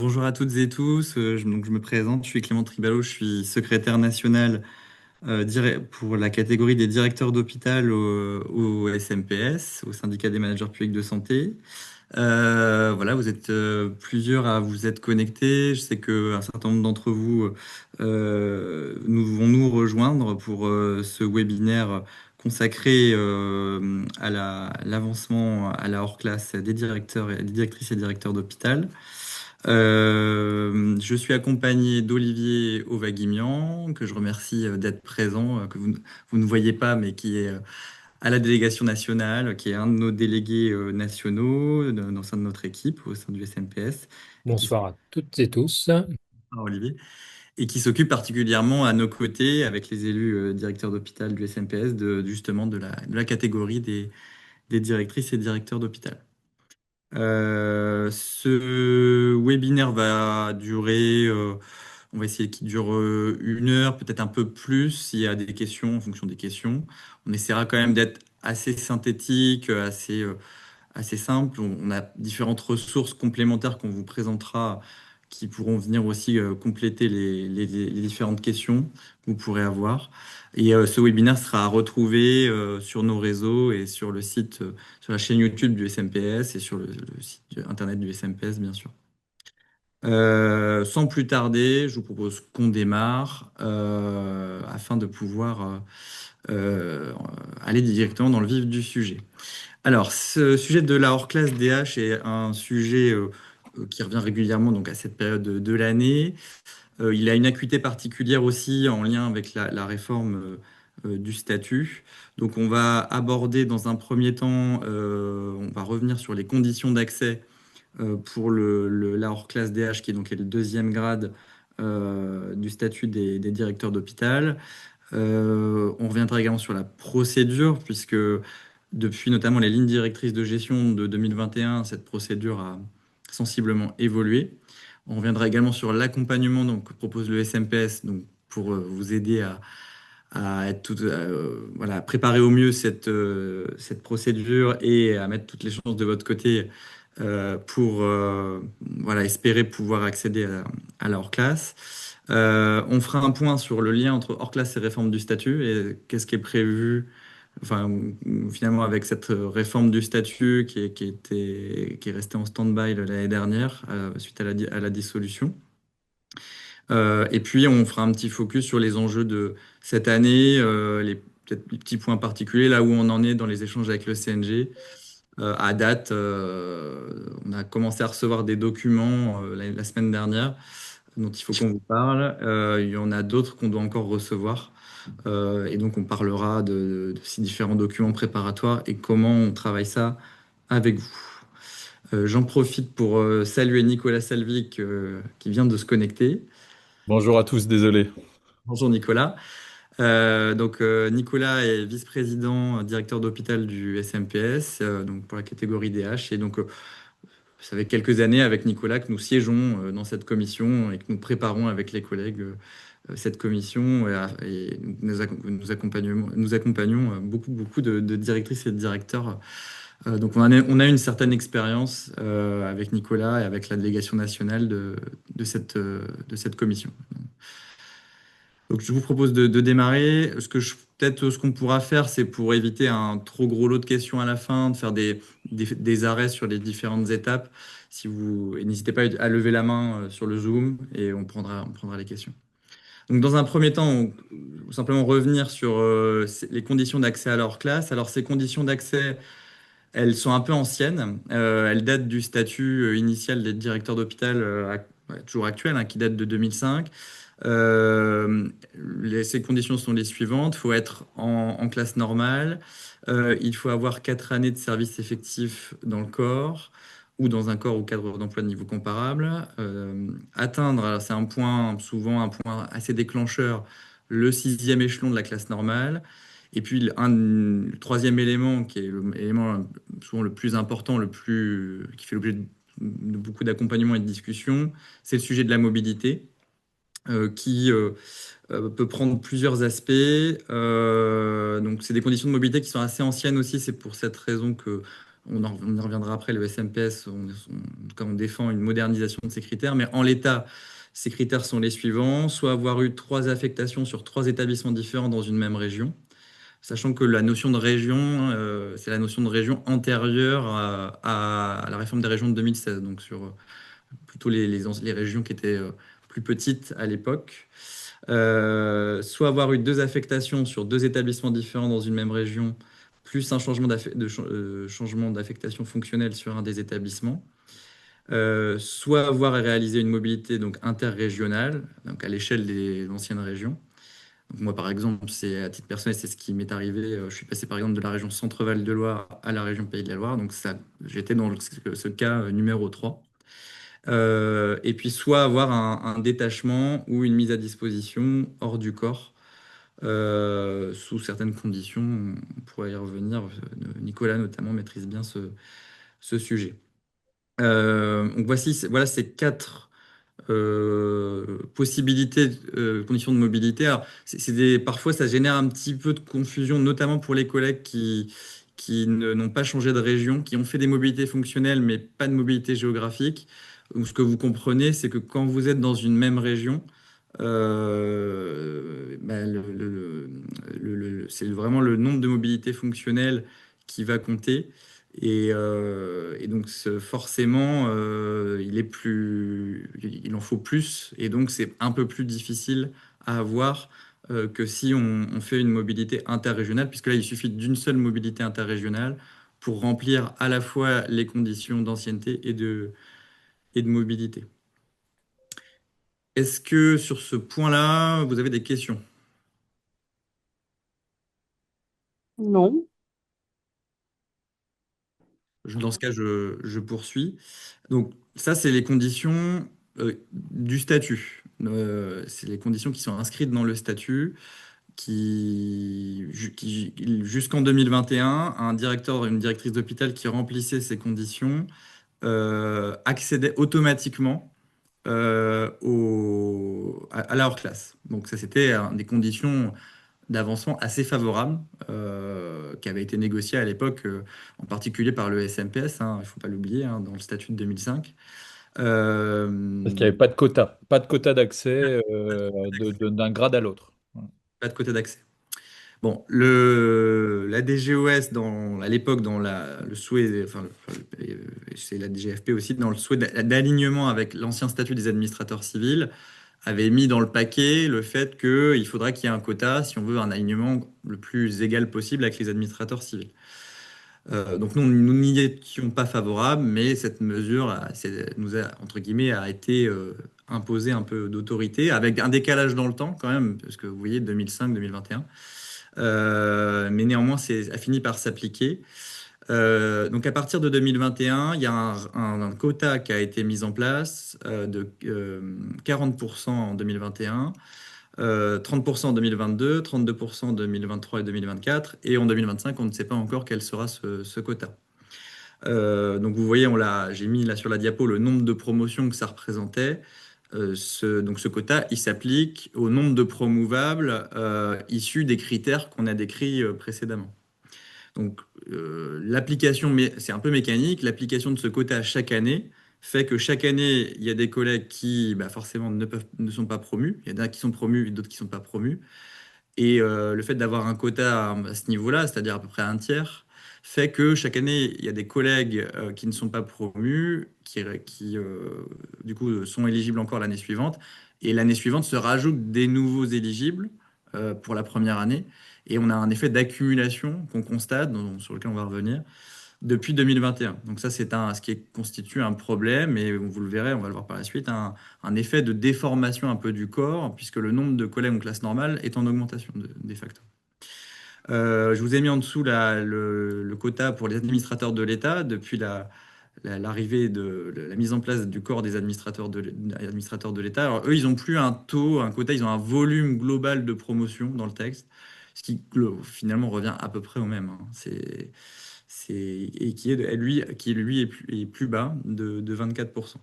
Bonjour à toutes et tous. Donc je me présente, je suis Clément Tribalo, je suis secrétaire national pour la catégorie des directeurs d'hôpital au SMPS, au syndicat des managers publics de santé. Voilà, vous êtes plusieurs à vous être connectés. Je sais qu'un certain nombre d'entre vous nous vont nous rejoindre pour ce webinaire consacré à l'avancement à la hors classe des directeurs et des directrices et directeurs d'hôpital. Je suis accompagné d'Olivier Auvaguimian, que je remercie d'être présent, vous ne voyez pas, mais qui est à la délégation nationale, qui est un de nos délégués nationaux au sein de notre équipe, au sein du SNPS, et qui Bonsoir à toutes et tous. Olivier, et qui s'occupe particulièrement à nos côtés, avec les élus directeurs d'hôpital du SNPS, justement de la catégorie des directrices et directeurs d'hôpital. Ce webinaire va durer, on va essayer qu'il dure 1 heure, peut-être un peu plus s'il y a des questions en fonction des questions. On essaiera quand même d'être assez synthétique, assez simple. On a différentes ressources complémentaires qu'on vous présentera qui pourront venir aussi compléter les différentes questions que vous pourrez avoir. Et ce webinaire sera à retrouver sur nos réseaux et sur le site, sur la chaîne YouTube du SMPS et sur le site internet du SMPS, bien sûr. Sans plus tarder, je vous propose qu'on démarre afin de pouvoir euh, aller directement dans le vif du sujet. Alors, ce sujet de la hors-classe DH est un sujet qui revient régulièrement donc à cette période de l'année. Il a une acuité particulière aussi en lien avec la réforme du statut. Donc, on va aborder dans un premier temps, on va revenir sur les conditions d'accès pour la hors-classe DH, qui est donc le deuxième grade du statut des directeurs d'hôpital. On reviendra également sur la procédure, puisque depuis notamment les lignes directrices de gestion de 2021, cette procédure a sensiblement évolué. On reviendra également sur l'accompagnement donc, que propose le SMPS donc, pour vous aider à être voilà, à préparer au mieux cette procédure et à mettre toutes les chances de votre côté pour voilà, espérer pouvoir accéder à la hors-classe. On fera un point sur le lien entre hors-classe et réforme du statut et qu'est-ce qui est prévu, enfin, finalement, avec cette réforme du statut qui est restée en stand-by l'année dernière suite à à la dissolution. Et puis, on fera un petit focus sur les enjeux de cette année, peut-être les petits points particuliers, là où on en est dans les échanges avec le CNG. À date, on a commencé à recevoir des documents la semaine dernière dont il faut qu'on vous parle. Il y en a d'autres qu'on doit encore recevoir. Et donc, on parlera de ces différents documents préparatoires et comment on travaille ça avec vous. J'en profite pour saluer Nicolas Salvic qui vient de se connecter. Bonjour à tous, désolé. Bonjour Nicolas. Nicolas est vice-président, directeur d'hôpital du SMPS, donc pour la catégorie DH. Et donc, ça fait quelques années avec Nicolas que nous siégeons dans cette commission et que nous préparons avec les collègues cette commission et nous accompagnons beaucoup de directrices et de directeurs. Donc on a une certaine expérience avec Nicolas et avec la délégation nationale de cette commission. Donc je vous propose de démarrer. Peut-être ce qu'on pourra faire, c'est pour éviter un trop gros lot de questions à la fin, de faire des arrêts sur les différentes étapes. Et n'hésitez pas à lever la main sur le Zoom et on prendra les questions. Donc, dans un premier temps, simplement revenir sur les conditions d'accès à leur classe. Alors, ces conditions d'accès, elles sont un peu anciennes. Elles datent du statut initial des directeurs d'hôpital, toujours actuel, hein, qui date de 2005. Ces conditions sont les suivantes. Il faut être en classe normale. Il faut avoir 4 années de service effectif dans le corps ou dans un corps ou cadre d'emploi de niveau comparable. Atteindre, alors c'est un point, souvent un point assez déclencheur, le sixième échelon de la classe normale. Et puis le troisième élément, qui est l'élément souvent le plus important, qui fait l'objet de beaucoup d'accompagnement et de discussions, c'est le sujet de la mobilité qui peut prendre plusieurs aspects. Donc, c'est des conditions de mobilité qui sont assez anciennes aussi. C'est pour cette raison que on y reviendra après, le SMPS, quand on défend une modernisation de ces critères, mais en l'état, ces critères sont les suivants, soit avoir eu trois affectations sur trois établissements différents dans une même région, sachant que la notion de région, c'est la notion de région antérieure à la réforme des régions de 2016, donc sur plutôt les régions qui étaient plus petites à l'époque. Soit avoir eu deux affectations sur deux établissements différents dans une même région, plus un changement d'affectation fonctionnelle sur un des établissements. Soit avoir réalisé une mobilité donc interrégionale, donc à l'échelle des anciennes régions. Donc moi, par exemple, c'est à titre personnel, c'est ce qui m'est arrivé. Je suis passé par exemple de la région Centre-Val de Loire à la région Pays de la Loire, donc ça, j'étais dans ce cas numéro 3. Et puis soit avoir un détachement ou une mise à disposition hors du corps, sous certaines conditions. On pourrait y revenir. Nicolas notamment maîtrise bien ce sujet. Donc voilà ces quatre possibilités, conditions de mobilité. Alors, parfois, ça génère un petit peu de confusion, notamment pour les collègues qui n'ont pas changé de région, qui ont fait des mobilités fonctionnelles, mais pas de mobilité géographique. Donc, ce que vous comprenez, c'est que quand vous êtes dans une même région, bah, c'est vraiment le nombre de mobilités fonctionnelles qui va compter. Et donc forcément, il en faut plus, et donc c'est un peu plus difficile à avoir que si on fait une mobilité interrégionale, puisque là il suffit d'une seule mobilité interrégionale pour remplir à la fois les conditions d'ancienneté et de mobilité. Est-ce que sur ce point-là, vous avez des questions? Non. Dans ce cas, je poursuis. Donc, ça, c'est les conditions du statut. C'est les conditions qui sont inscrites dans le statut, jusqu'en 2021, un directeur, une directrice d'hôpital qui remplissait ces conditions accédait automatiquement à la hors classe. Donc, ça, c'était des conditions d'avancement assez favorables qui avaient été négociées à l'époque, en particulier par le SMPS, hein, il ne faut pas l'oublier, hein, dans le statut de 2005. Parce qu'il Euh, n'y avait pas de quota. Pas de quota d'accès d'un grade à l'autre. Pas de quota d'accès. Bon, la DGOS, à l'époque, dans le souhait, c'est la DGFP aussi, dans le souhait d'alignement avec l'ancien statut des administrateurs civils, avait mis dans le paquet le fait qu'il faudra qu'il y ait un quota si on veut un alignement le plus égal possible avec les administrateurs civils. Donc nous n'y étions pas favorables, mais cette mesure nous a, entre guillemets, a été imposée un peu d'autorité, avec un décalage dans le temps quand même, parce que vous voyez, 2005-2021. Mais néanmoins, a fini par s'appliquer. Donc à partir de 2021, il y a un quota qui a été mis en place de 40% en 2021, 30% en 2022, 32% en 2023 et 2024, et en 2025, on ne sait pas encore quel sera ce quota. Donc vous voyez, j'ai mis là sur la diapo le nombre de promotions que ça représentait. Donc ce quota, il s'applique au nombre de promouvables issus des critères qu'on a décrits précédemment. Donc l'application, c'est un peu mécanique, l'application de ce quota chaque année fait que chaque année, il y a des collègues qui bah, forcément ne sont pas promus. Il y en a qui sont promus et d'autres qui ne sont pas promus. Et le fait d'avoir un quota à ce niveau-là, c'est-à-dire à peu près un tiers, fait que chaque année, il y a des collègues qui ne sont pas promus, du coup sont éligibles encore l'année suivante. Et l'année suivante se rajoutent des nouveaux éligibles pour la première année. Et on a un effet d'accumulation qu'on constate, sur lequel on va revenir, depuis 2021. Donc ça, ce qui constitue un problème, et vous le verrez, on va le voir par la suite, un effet de déformation un peu du corps, puisque le nombre de collègues en classe normale est en augmentation de facto. Je vous ai mis en dessous le quota pour les administrateurs de l'État depuis l'arrivée de la mise en place du corps des administrateurs de l'État. Alors eux, ils n'ont plus un taux, un quota, ils ont un volume global de promotion dans le texte, ce qui finalement revient à peu près au même, hein. Et qui lui est plus bas de 24%.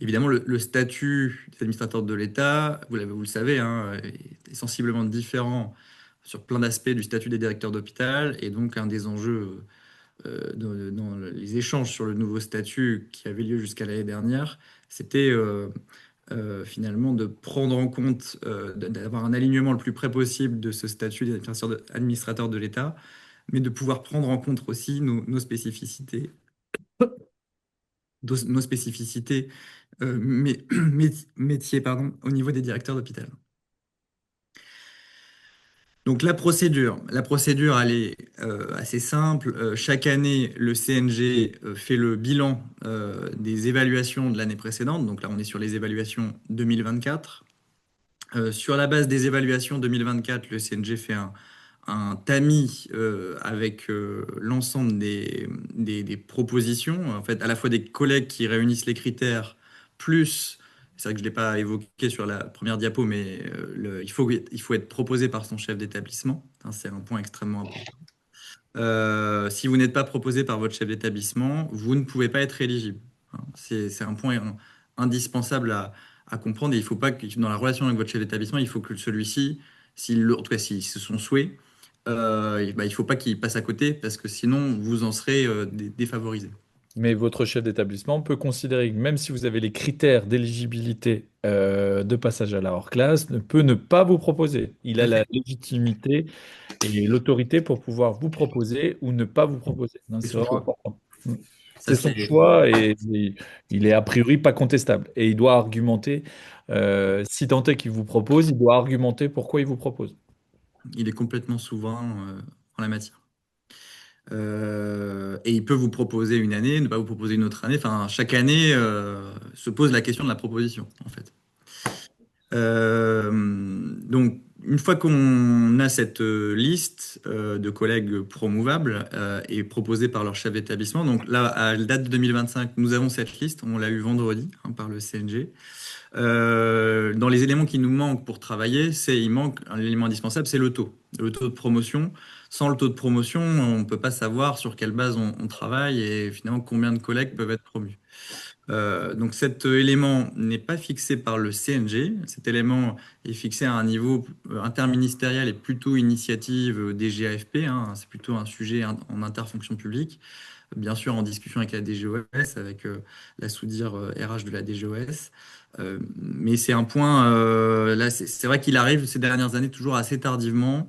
Évidemment, le statut des administrateurs de l'État, vous le savez, hein, est sensiblement différent sur plein d'aspects du statut des directeurs d'hôpital, et donc un des enjeux dans les échanges sur le nouveau statut qui avait lieu jusqu'à l'année dernière, c'était finalement de prendre en compte, d'avoir un alignement le plus près possible de ce statut d'administrateur de l'État, mais de pouvoir prendre en compte aussi nos spécificités, nos spécificités métiers, pardon, au niveau des directeurs d'hôpital. Donc la procédure, elle est assez simple. Chaque année, le CNG fait le bilan des évaluations de l'année précédente. Donc là, on est sur les évaluations 2024. Sur la base des évaluations 2024, le CNG fait un tamis avec l'ensemble des propositions, en fait, à la fois des collègues qui réunissent les critères, plus, c'est vrai que je ne l'ai pas évoqué sur la première diapo, mais il faut être proposé par son chef d'établissement. Hein, c'est un point extrêmement important. Si vous n'êtes pas proposé par votre chef d'établissement, vous ne pouvez pas être éligible. Hein, c'est un point indispensable à comprendre. Et il faut pas que dans la relation avec votre chef d'établissement, il faut que celui-ci, en tout cas si c'est son souhait, il ne faut pas qu'il passe à côté parce que sinon vous en serez défavorisé. Mais votre chef d'établissement peut considérer que même si vous avez les critères d'éligibilité de passage à la hors classe, ne peut ne pas vous proposer. Il Tout a à la fait. légitimité et l'autorité pour pouvoir vous proposer ou ne pas vous proposer. Non, C'est c'est son vraiment choix. important. Mm. Ça, C'est son c'est, choix et il est a priori pas contestable. Et il doit argumenter, si tant est qu'il vous propose, il doit argumenter pourquoi il vous propose. il est complètement souverain en la matière. Et il peut vous proposer une année, ne pas vous proposer une autre année. Enfin, chaque année se pose la question de la proposition, en fait. Donc, une fois qu'on a cette liste de collègues promouvables et proposés par leur chef d'établissement, donc là, à la date de 2025, nous avons cette liste, on l'a eu vendredi hein, par le CNG. Dans les éléments qui nous manquent pour travailler, il manque un élément indispensable, c'est le taux de promotion. Sans le taux de promotion, on ne peut pas savoir sur quelle base on travaille et finalement combien de collègues peuvent être promus. Donc cet élément n'est pas fixé par le CNG, cet élément est fixé à un niveau interministériel et plutôt initiative des GAFP, hein. C'est plutôt un sujet en interfonction publique, bien sûr en discussion avec la DGOS, avec la sous-dire RH de la DGOS. Mais c'est un point, là c'est vrai qu'il arrive ces dernières années toujours assez tardivement.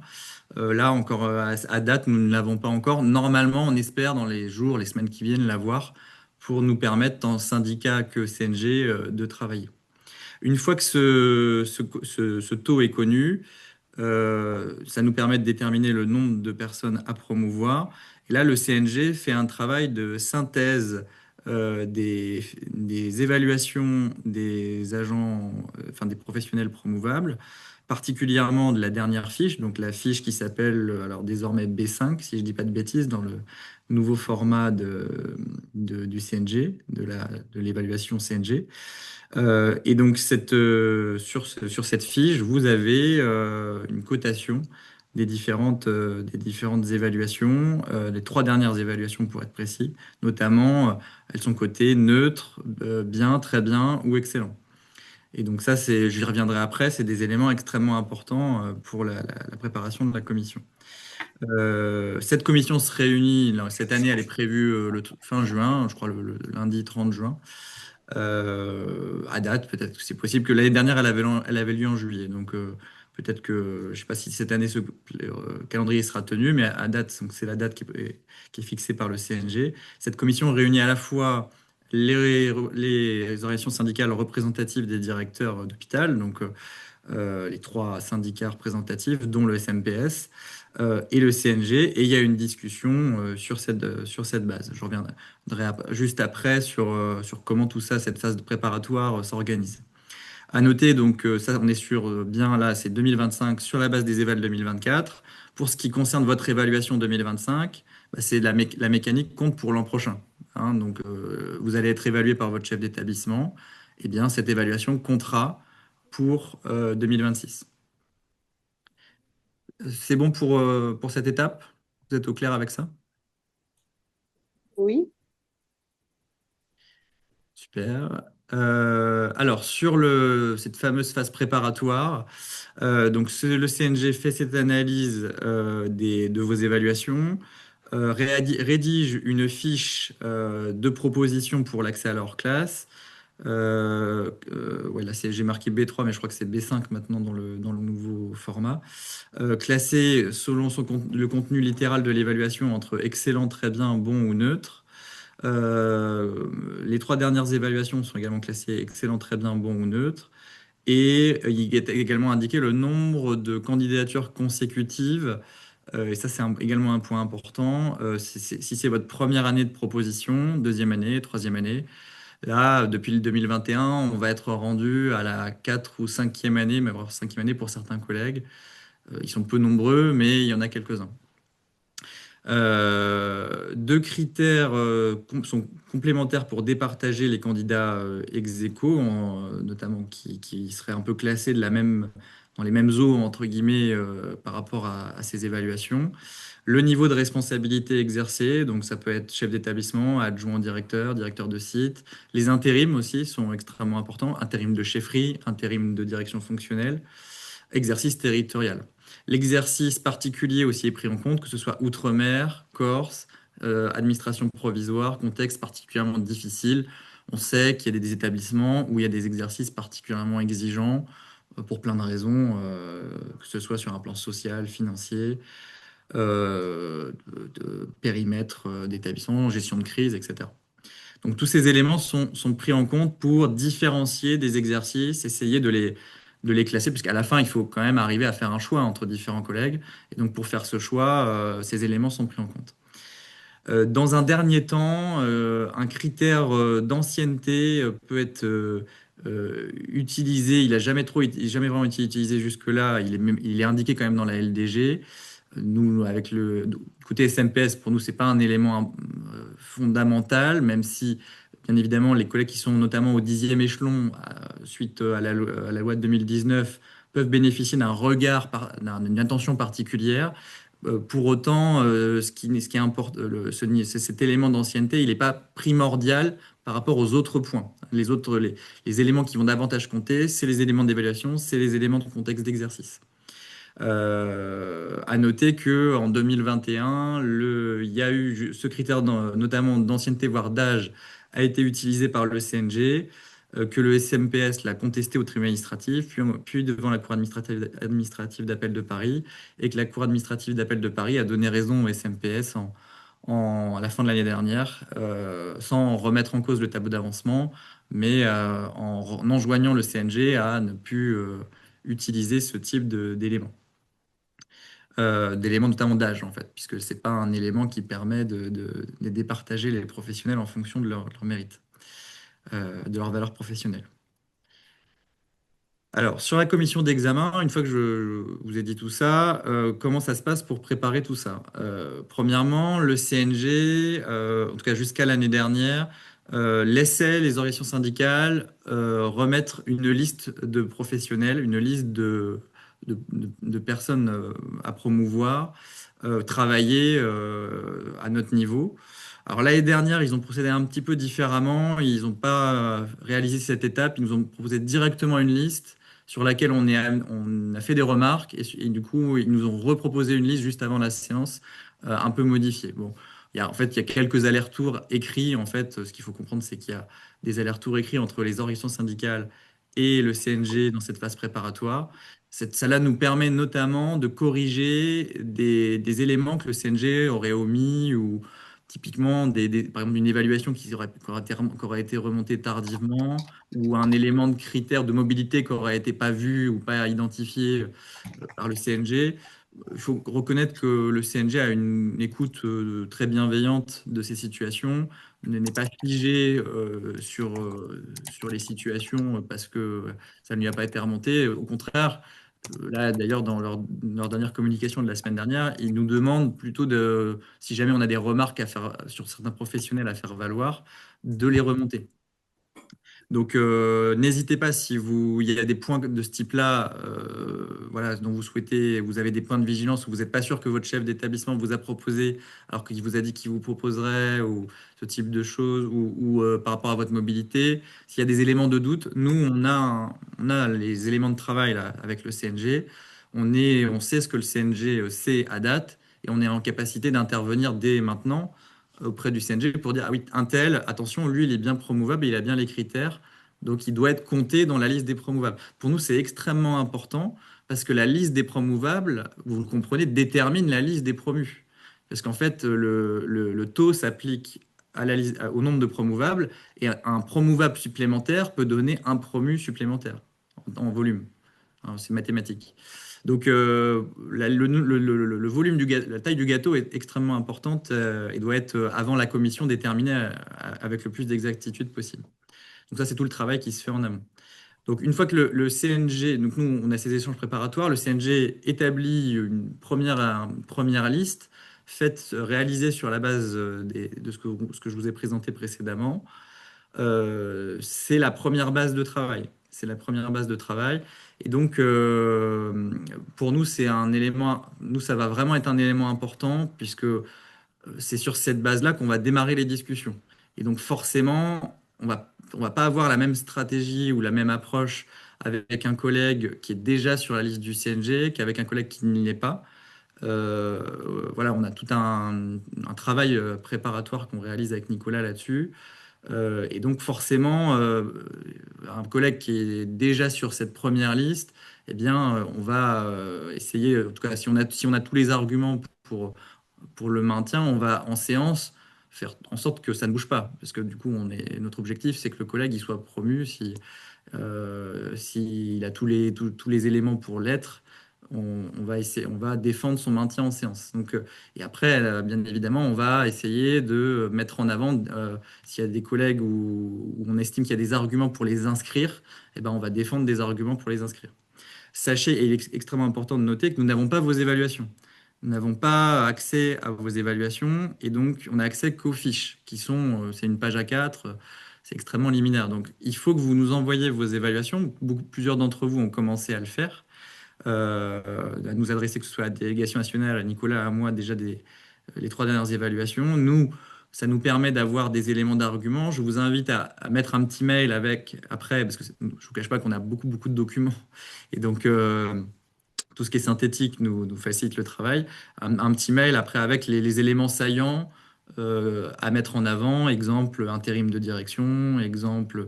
Là encore à date, nous ne l'avons pas encore. Normalement, on espère dans les jours, les semaines qui viennent l'avoir pour nous permettre, tant syndicat que CNG, de travailler. Une fois que ce taux est connu, ça nous permet de déterminer le nombre de personnes à promouvoir. Et là, le CNG fait un travail de synthèse des évaluations des agents, enfin des professionnels promouvables, particulièrement de la dernière fiche, donc la fiche qui s'appelle alors désormais B5, si je ne dis pas de bêtises, dans le nouveau format du CNG, de l'évaluation CNG. Et donc, sur cette fiche, vous avez une cotation des différentes évaluations, les trois dernières évaluations pour être précis, notamment, elles sont cotées neutre, bien, très bien ou excellent. Et donc ça, j'y reviendrai après, c'est des éléments extrêmement importants pour la préparation de la commission. Cette commission se réunit, là, cette année, elle est prévue fin juin, je crois le lundi 30 juin. À date, peut-être que c'est possible que l'année dernière, elle avait lieu en juillet. Donc, peut-être que, je ne sais pas si cette année, ce calendrier sera tenu, mais à date, donc c'est la date qui est fixée par le CNG. Cette commission réunit à la fois les organisations syndicales représentatives des directeurs d'hôpital, donc les trois syndicats représentatifs, dont le SMPS et le CNG, et il y a une discussion sur cette base. Je reviendrai juste après sur comment tout ça, cette phase de préparatoire, s'organise. À noter, donc, ça, on est sur bien là, c'est 2025 sur la base des évals 2024. Pour ce qui concerne votre évaluation 2025, bah, la mécanique compte pour l'an prochain. Hein. Donc, vous allez être évalué par votre chef d'établissement. Et bien, cette évaluation comptera pour 2026. C'est bon pour cette étape? Vous êtes au clair avec ça? Oui, Super. Alors, sur cette fameuse phase préparatoire, donc le CNG fait cette analyse de vos évaluations. rédige une fiche de proposition pour l'accès à leur classe. Ouais, là, j'ai marqué B3, mais je crois que c'est B5 maintenant dans le nouveau format. Classé selon le contenu littéral de l'évaluation entre excellent, très bien, bon ou neutre. Les trois dernières évaluations sont également classées excellent, très bien, bon ou neutre. Et il est également indiqué le nombre de candidatures consécutives. Et ça, c'est également un point important. Si c'est votre première année de proposition, deuxième année, troisième année, là, depuis le 2021, on va être rendu à la quatre ou cinquième année, mais voire cinquième année pour certains collègues. Ils sont peu nombreux, mais il y en a quelques-uns. Deux critères sont complémentaires pour départager les candidats ex aequo, notamment qui seraient un peu classés dans les mêmes eaux, entre guillemets, par rapport à ces évaluations. Le niveau de responsabilité exercé, donc ça peut être chef d'établissement, adjoint directeur, directeur de site. Les intérims aussi sont extrêmement importants, intérim de chefferie, intérim de direction fonctionnelle, exercice territorial. L'exercice particulier aussi est pris en compte, que ce soit outre-mer, Corse, administration provisoire, contexte particulièrement difficile. On sait qu'il y a des établissements où il y a des exercices particulièrement exigeants pour plein de raisons, que ce soit sur un plan social, financier, de périmètre d'établissement, gestion de crise, etc. Donc tous ces éléments sont pris en compte pour différencier des exercices, essayer de les classer, puisqu'à la fin, il faut quand même arriver à faire un choix entre différents collègues. Et donc pour faire ce choix, ces éléments sont pris en compte. Dans un dernier temps, un critère d'ancienneté peut être utilisé. Il n'a jamais vraiment été utilisé jusque-là. Il est indiqué quand même dans la LDG. Nous, avec le côté SMPS, pour nous, c'est pas un élément fondamental, même si, bien évidemment, les collègues qui sont notamment au 10e échelon, suite à la loi de 2019, peuvent bénéficier d'un regard, d'une attention particulière. Pour autant, ce qui importe, cet élément d'ancienneté, il n'est pas primordial par rapport aux autres points. Les éléments qui vont davantage compter, c'est les éléments d'évaluation, c'est les éléments de contexte d'exercice. À noter que en 2021, il y a eu ce critère, notamment d'ancienneté, voire d'âge, a été utilisé par le CNG, que le SMPS l'a contesté au tribunal administratif, puis devant la Cour administrative d'appel de Paris, et que la Cour administrative d'appel de Paris a donné raison au SMPS à la fin de l'année dernière, sans remettre en cause le tableau d'avancement, mais en enjoignant le CNG à ne plus utiliser ce type d'éléments notamment d'âge en fait, puisque c'est pas un élément qui permet de départager les professionnels en fonction de leur mérite, de leur valeur professionnelle. Alors, sur la commission d'examen, une fois que je vous ai dit tout ça, comment ça se passe pour préparer tout ça? Premièrement, le CNG, en tout cas jusqu'à l'année dernière, laissait les organisations syndicales remettre une liste de professionnels, une liste de personnes à promouvoir, travailler à notre niveau. Alors l'année dernière, ils ont procédé un petit peu différemment. Ils n'ont pas réalisé cette étape. Ils nous ont proposé directement une liste sur laquelle on a fait des remarques et du coup, ils nous ont reproposé une liste juste avant la séance, un peu modifiée. Bon, en fait, il y a quelques allers-retours écrits. En fait, ce qu'il faut comprendre, c'est qu'il y a des allers-retours écrits entre les organisations syndicales et le CNG dans cette phase préparatoire. Ça nous permet notamment de corriger des éléments que le CNG aurait omis ou typiquement par exemple une évaluation qui aurait été remontée tardivement ou un élément de critère de mobilité qui aurait été pas vu ou pas identifié par le CNG. Il faut reconnaître que le CNG a une écoute très bienveillante de ces situations, n'est pas figé sur les situations parce que ça ne lui a pas été remonté. Au contraire, là d'ailleurs, dans leur dernière communication de la semaine dernière, ils nous demandent plutôt si jamais on a des remarques à faire sur certains professionnels à faire valoir, de les remonter. Donc, n'hésitez pas si il y a des points de ce type-là, voilà, dont vous avez des points de vigilance où vous n'êtes pas sûr que votre chef d'établissement vous a proposé, alors qu'il vous a dit qu'il vous proposerait, ou ce type de choses, ou par rapport à votre mobilité. S'il y a des éléments de doute, nous, on a les éléments de travail là, avec le CNG. On sait ce que le CNG sait à date, et on est en capacité d'intervenir dès maintenant auprès du CNG pour dire, ah oui, un tel, attention, lui, il est bien promouvable, il a bien les critères, donc il doit être compté dans la liste des promouvables. Pour nous, c'est extrêmement important parce que la liste des promouvables, vous le comprenez, détermine la liste des promus. Parce qu'en fait, le taux s'applique au nombre de promouvables et un promouvable supplémentaire peut donner un promu supplémentaire en volume. Hein, c'est mathématique. Donc, le volume la taille du gâteau est extrêmement importante et doit être, avant la commission, déterminée avec le plus d'exactitude possible. Donc, ça, c'est tout le travail qui se fait en amont. Donc, une fois que le CNG, donc nous, on a ces échanges préparatoires, le CNG établit une première liste faite, réalisée sur la base de ce que je vous ai présenté précédemment. C'est la première base de travail. C'est la première base de travail. Et donc, pour nous, c'est un élément, nous, ça va vraiment être un élément important puisque c'est sur cette base-là qu'on va démarrer les discussions. Et donc, forcément, on va pas avoir la même stratégie ou la même approche avec un collègue qui est déjà sur la liste du CNG qu'avec un collègue qui n'y est pas. Euh, voilà, on a tout un travail préparatoire qu'on réalise avec Nicolas là-dessus. Et donc forcément, un collègue qui est déjà sur cette première liste, eh bien, on va essayer, en tout cas, si on a tous les arguments pour le maintien, on va en séance faire en sorte que ça ne bouge pas. Parce que du coup, notre objectif, c'est que le collègue il soit promu. S'il a tous les éléments pour l'être, on va essayer, on va défendre son maintien en séance. Donc, et après, bien évidemment, on va essayer de mettre en avant, s'il y a des collègues où on estime qu'il y a des arguments pour les inscrire, eh ben, on va défendre des arguments pour les inscrire. Sachez, et il est extrêmement important de noter que nous n'avons pas vos évaluations. Nous n'avons pas accès à vos évaluations et donc on n'a accès qu'aux fiches qui sont, c'est une page A4, c'est extrêmement liminaire. Donc il faut que vous nous envoyiez vos évaluations. Plusieurs d'entre vous ont commencé à le faire, à nous adresser, que ce soit à la délégation nationale, à Nicolas, à moi, déjà les trois dernières évaluations. Nous, ça nous permet d'avoir des éléments d'argument. Je vous invite à mettre un petit mail avec, après, parce que je ne vous cache pas qu'on a beaucoup de documents. Et donc, tout ce qui est synthétique nous facilite le travail. Un petit mail après avec les éléments saillants à mettre en avant, exemple intérim de direction, exemple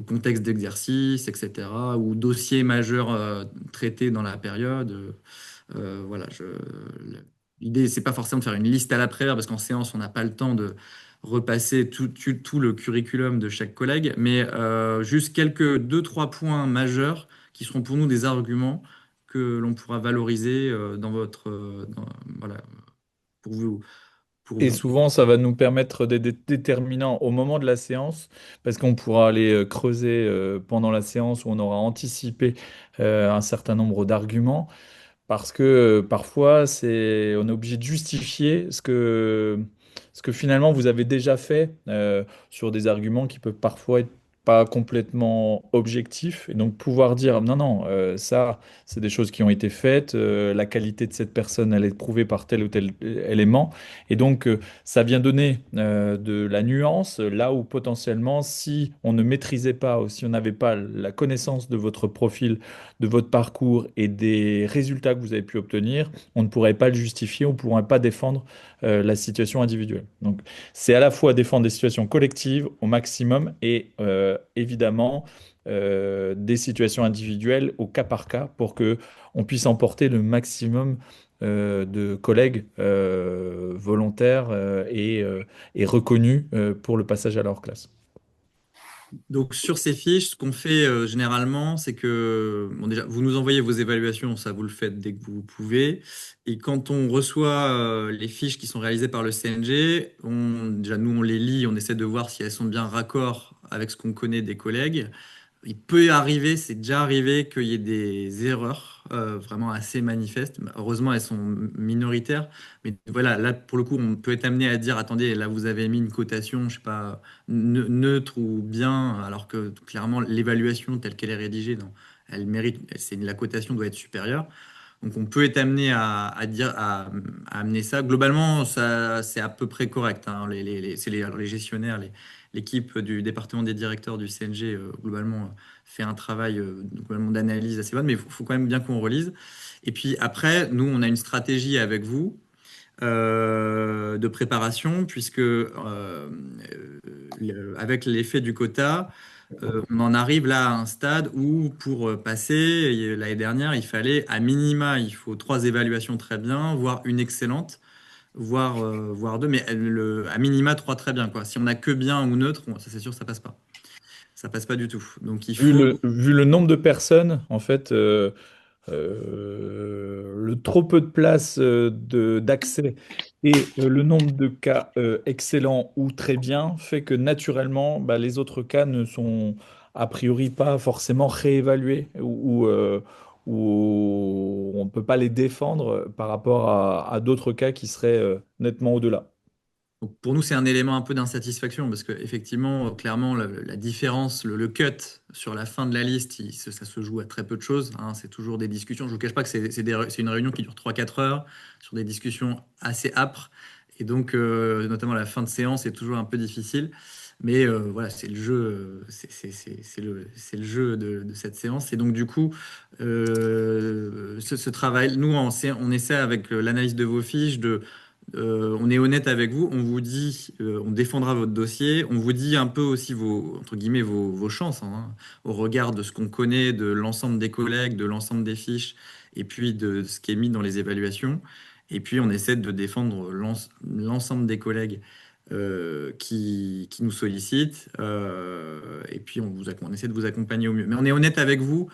contexte d'exercice, etc. Ou dossier majeur traité dans la période. Voilà, l'idée, c'est pas forcément de faire une liste à l'après, parce qu'en séance, on n'a pas le temps de repasser tout le curriculum de chaque collègue, mais juste quelques deux, trois points majeurs qui seront pour nous des arguments que l'on pourra valoriser dans voilà, pour vous, pour Et vous. souvent, ça va nous permettre des déterminants au moment de la séance, parce qu'on pourra aller creuser pendant la séance où on aura anticipé un certain nombre d'arguments. Parce que parfois, on est obligé de justifier ce que finalement vous avez déjà fait sur des arguments qui peuvent parfois être pas complètement objectifs. Et donc pouvoir dire, non, non, ça, c'est des choses qui ont été faites, la qualité de cette personne, elle est prouvée par tel ou tel élément. Et donc, ça vient donner de la nuance, là où potentiellement, si on ne maîtrisait pas ou si on n'avait pas la connaissance de votre profil, de votre parcours et des résultats que vous avez pu obtenir, on ne pourrait pas le justifier, on ne pourrait pas défendre la situation individuelle. Donc, c'est à la fois défendre des situations collectives au maximum et évidemment des situations individuelles au cas par cas pour que on puisse emporter le maximum de collègues volontaires et reconnus pour le passage à leur classe. Donc sur ces fiches, ce qu'on fait généralement, c'est que bon, déjà, vous nous envoyez vos évaluations, ça vous le faites dès que vous pouvez. Et quand on reçoit les fiches qui sont réalisées par le CNG, déjà nous on les lit, on essaie de voir si elles sont bien raccord avec ce qu'on connaît des collègues. Il peut arriver, c'est déjà arrivé qu'il y ait des erreurs vraiment assez manifestes. Heureusement, elles sont minoritaires. Mais voilà, là, pour le coup, on peut être amené à dire, attendez, là, vous avez mis une cotation, je sais pas, neutre ou bien, alors que clairement, l'évaluation telle qu'elle est rédigée, non, elle mérite, la cotation doit être supérieure. Donc, on peut être amené à amener ça. Globalement, ça, c'est à peu près correct, hein. C'est les gestionnaires, l'équipe du département des directeurs du CNG, globalement, fait un travail globalement d'analyse assez bonne, mais il faut quand même bien qu'on relise. Et puis après, nous, on a une stratégie avec vous. de préparation, puisque avec l'effet du quota, on en arrive là à un stade où pour passer, l'année dernière, il fallait à minima, il faut trois évaluations très bien, voire une excellente, voire deux, mais à minima trois très bien, quoi. Si on a que bien ou neutre, ça c'est sûr, ça passe pas. Ça passe pas du tout. Donc il faut. Vu le nombre de personnes, en fait, le trop peu de places d'accès et le nombre de cas excellents ou très bien fait que naturellement, bah, les autres cas ne sont a priori pas forcément réévalués ou on ne peut pas les défendre par rapport à d'autres cas qui seraient nettement au-delà. Donc, pour nous, c'est un élément un peu d'insatisfaction parce que effectivement, clairement, la différence, le cut sur la fin de la liste, ça se joue à très peu de choses, hein. C'est toujours des discussions. Je ne vous cache pas que c'est une réunion qui dure 3 4 heures sur des discussions assez âpres. Et donc, notamment la fin de séance est toujours un peu difficile. Mais voilà, c'est le jeu, c'est le jeu de cette séance. Et donc, du coup, ce travail, nous, on essaie avec l'analyse de vos fiches on est honnête avec vous, on vous dit, on défendra votre dossier, on vous dit un peu aussi entre guillemets, vos chances, hein, au regard de ce qu'on connaît, de l'ensemble des collègues, de l'ensemble des fiches, et puis de ce qui est mis dans les évaluations. Et puis on essaie de défendre l'ensemble des collègues qui nous sollicitent, et puis on essaie de vous accompagner au mieux. Mais on est honnête avec vous.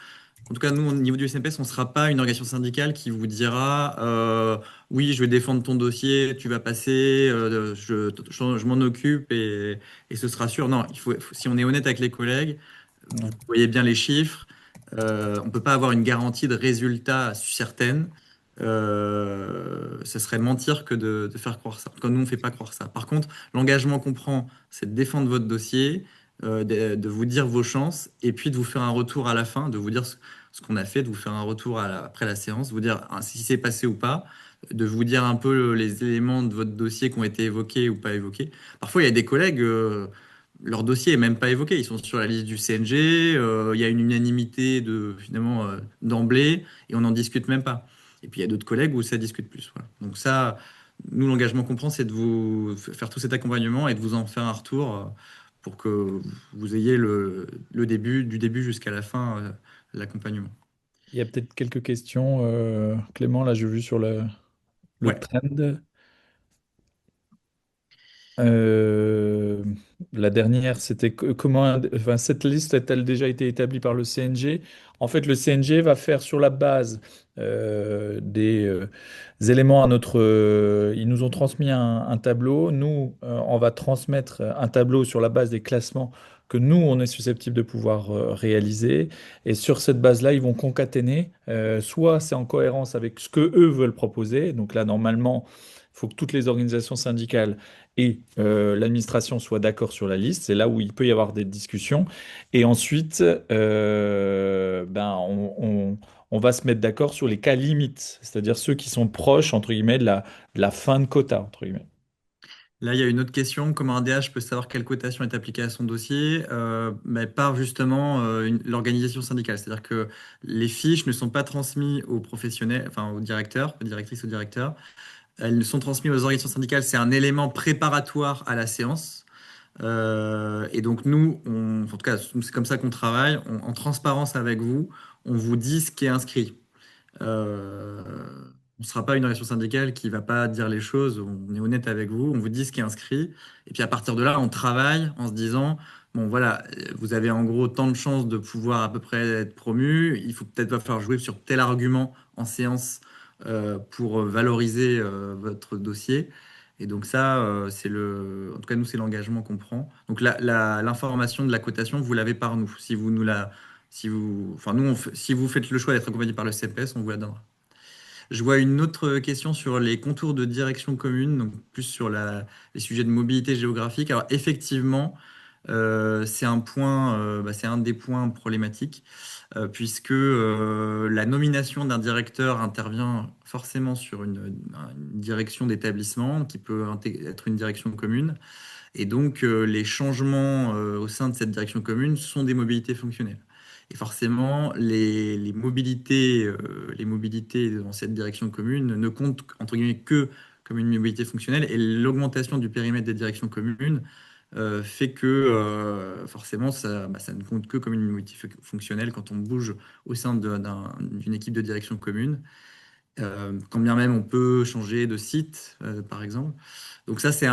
En tout cas, nous, au niveau du SNPS, on ne sera pas une organisation syndicale qui vous dira oui, je vais défendre ton dossier, tu vas passer, je m'en occupe et ce sera sûr. Non, si on est honnête avec les collègues, vous Ouais. voyez bien les chiffres, on ne peut pas avoir une garantie de résultat certaine. Ce serait mentir que de faire croire ça. Comme nous, on ne fait pas croire ça. Par contre, l'engagement qu'on prend, c'est de défendre votre dossier, de vous dire vos chances, et puis de vous faire un retour à la fin, de vous dire ce qu'on a fait, de vous faire un retour après la séance, vous dire si c'est passé ou pas, de vous dire un peu les éléments de votre dossier qui ont été évoqués ou pas évoqués. Parfois, il y a des collègues, leur dossier est même pas évoqué, ils sont sur la liste du CNG, il y a une unanimité finalement d'emblée, et on n'en discute même pas. Et puis il y a d'autres collègues où ça discute plus. Voilà. Donc ça, nous, l'engagement qu'on prend, c'est de vous faire tout cet accompagnement et de vous en faire un retour pour que vous ayez le début, du début jusqu'à la fin, l'accompagnement. Il y a peut-être quelques questions. Clément, là, j'ai vu sur le Ouais. trend. Euh, la dernière, c'était comment, enfin, cette liste a-t-elle déjà été établie par le CNG? En fait, le CNG va faire sur la base des éléments à notre. Ils nous ont transmis un tableau. Nous, on va transmettre un tableau sur la base des classements que nous, on est susceptible de pouvoir réaliser. Et sur cette base-là, ils vont concaténer. Soit c'est en cohérence avec ce que eux veulent proposer. Donc là, normalement, il faut que toutes les organisations syndicales et l'administration soit d'accord sur la liste. C'est là où il peut y avoir des discussions. Et ensuite, ben, on va se mettre d'accord sur les cas limites, c'est-à-dire ceux qui sont proches, entre guillemets, de la fin de quota, entre guillemets. Là, il y a une autre question. Comment un DH peut savoir quelle cotation est appliquée à son dossier? Mais par justement l'organisation syndicale. C'est-à-dire que les fiches ne sont pas transmises aux professionnels, enfin aux directeurs, aux directrices, aux directeurs. Elles sont transmises aux organisations syndicales. C'est un élément préparatoire à la séance. Et donc nous, en tout cas, c'est comme ça qu'on travaille. En transparence avec vous, on vous dit ce qui est inscrit. Euh, on ne sera pas une organisation syndicale qui va pas dire les choses. On est honnête avec vous. On vous dit ce qui est inscrit. Et puis à partir de là, on travaille en se disant, bon voilà, vous avez en gros tant de chances de pouvoir à peu près être promu. Il faut peut-être pas faire jouer sur tel argument en séance pour valoriser votre dossier. Et donc ça, en tout cas nous, c'est l'engagement qu'on prend. Donc l'information de la cotation, vous l'avez par nous. Si vous nous la, si vous, enfin nous, si vous faites le choix d'être accompagné par le CPS, on vous la donnera. Je vois une autre question sur les contours de direction commune, donc plus sur les sujets de mobilité géographique. Alors effectivement, c'est un point, c'est un des points problématiques, puisque la nomination d'un directeur intervient forcément sur une direction d'établissement qui peut être une direction commune. Et donc, les changements au sein de cette direction commune sont des mobilités fonctionnelles. Et forcément, les mobilités dans cette direction commune ne comptent, entre guillemets, que comme une mobilité fonctionnelle et l'augmentation du périmètre des directions communes fait que forcément ça ne compte que comme une mobilité fonctionnelle quand on bouge au sein d'une équipe de direction commune. Quand bien même on peut changer de site, par exemple. Donc ça, c'est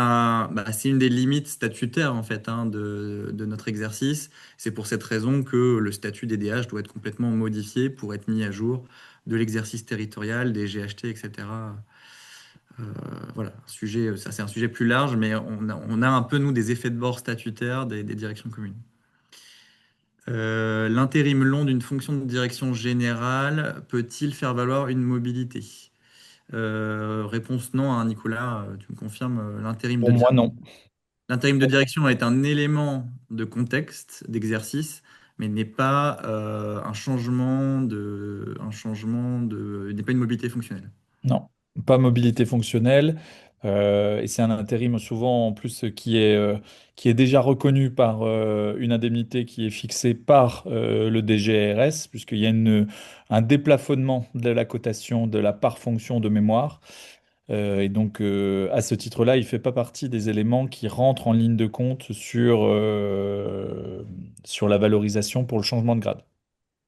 une des limites statutaires en fait de notre exercice. C'est pour cette raison que le statut des DH doit être complètement modifié pour être mis à jour de l'exercice territorial, des GHT, etc. Euh, voilà, ça c'est un sujet plus large, mais on a un peu nous des effets de bord statutaires des directions communes. L'intérim long d'une fonction de direction générale peut-il faire valoir une mobilité? Réponse non, hein, Nicolas, tu me confirmes, Pour moi, non. l'intérim de direction est un élément de contexte, d'exercice, mais n'est pas n'est pas une mobilité fonctionnelle. Non, pas mobilité fonctionnelle. Et c'est un intérim souvent en plus qui est déjà reconnu par une indemnité qui est fixée par le DGRS, puisqu'il y a un déplafonnement de la cotation de la part fonction de mémoire. Et donc, à ce titre-là, il ne fait pas partie des éléments qui rentrent en ligne de compte sur la valorisation pour le changement de grade.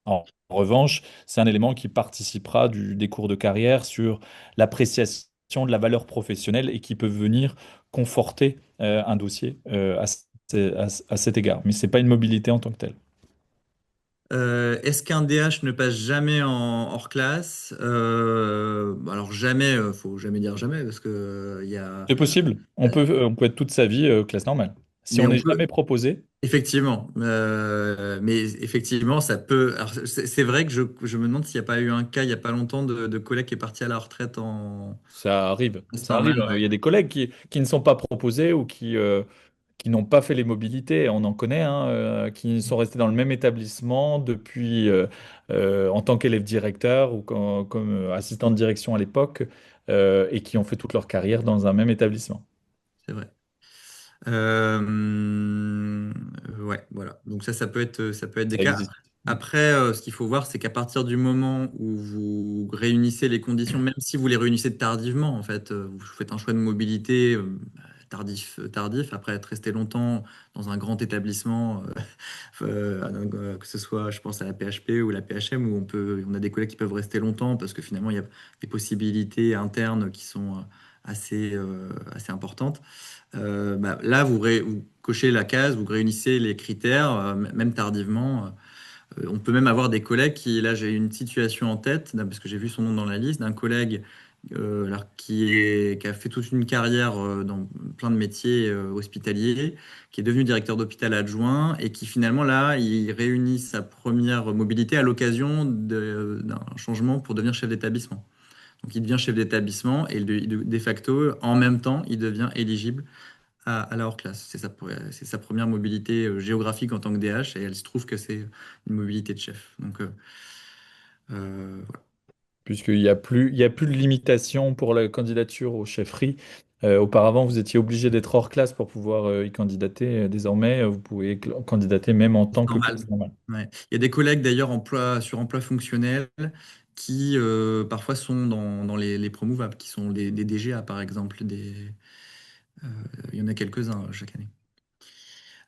En revanche, c'est un élément qui participera des cours de carrière sur l'appréciation de la valeur professionnelle et qui peut venir conforter un dossier à cet égard. Mais ce n'est pas une mobilité en tant que telle. Est-ce qu'un DH ne passe jamais hors classe? Alors jamais, faut jamais dire jamais parce que il y a, C'est possible. On peut être toute sa vie classe normale. Si mais on on n'est peut jamais proposé, effectivement, mais effectivement ça peut. Alors c'est vrai que je me demande s'il n'y a pas eu un cas il y a pas longtemps de collègue qui est parti à la retraite en ça arrive. c'est Ça arrive. normal, ouais. Il y a des collègues qui ne sont pas proposés ou qui n'ont pas fait les mobilités. On en connaît, hein, qui sont restés dans le même établissement depuis en tant qu'élève directeur ou comme assistant de direction à l'époque et qui ont fait toute leur carrière dans un même établissement. C'est vrai. Ouais, voilà. Donc ça peut être des Ça cas. existe. Après, ce qu'il faut voir, c'est qu'à partir du moment où vous réunissez les conditions, même si vous les réunissez tardivement, en fait, vous faites un choix de mobilité tardif, après être resté longtemps dans un grand établissement, que ce soit, je pense, à la PHP ou la PHM, où on a des collègues qui peuvent rester longtemps parce que finalement, il y a des possibilités internes qui sont assez importantes. Là, vous cochez la case, vous réunissez les critères, même tardivement. On peut même avoir des collègues là j'ai une situation en tête, parce que j'ai vu son nom dans la liste, d'un collègue alors, qui a fait toute une carrière dans plein de métiers hospitaliers, qui est devenu directeur d'hôpital adjoint et qui finalement là, il réunit sa première mobilité à l'occasion d'un changement pour devenir chef d'établissement. Donc il devient chef d'établissement et de facto, en même temps, il devient éligible à la hors classe. C'est sa première mobilité géographique en tant que DH et elle se trouve que c'est une mobilité de chef. Donc, voilà. Il y a plus de limitation pour la candidature aux chefferies. Auparavant, vous étiez obligé d'être hors classe pour pouvoir y candidater. Désormais, vous pouvez candidater même en tant que Normal. classe normale. Ouais. Il y a des collègues d'ailleurs sur emploi fonctionnel qui parfois sont dans les promouvables, qui sont des DGA par exemple. Euh, il y en a quelques-uns chaque année.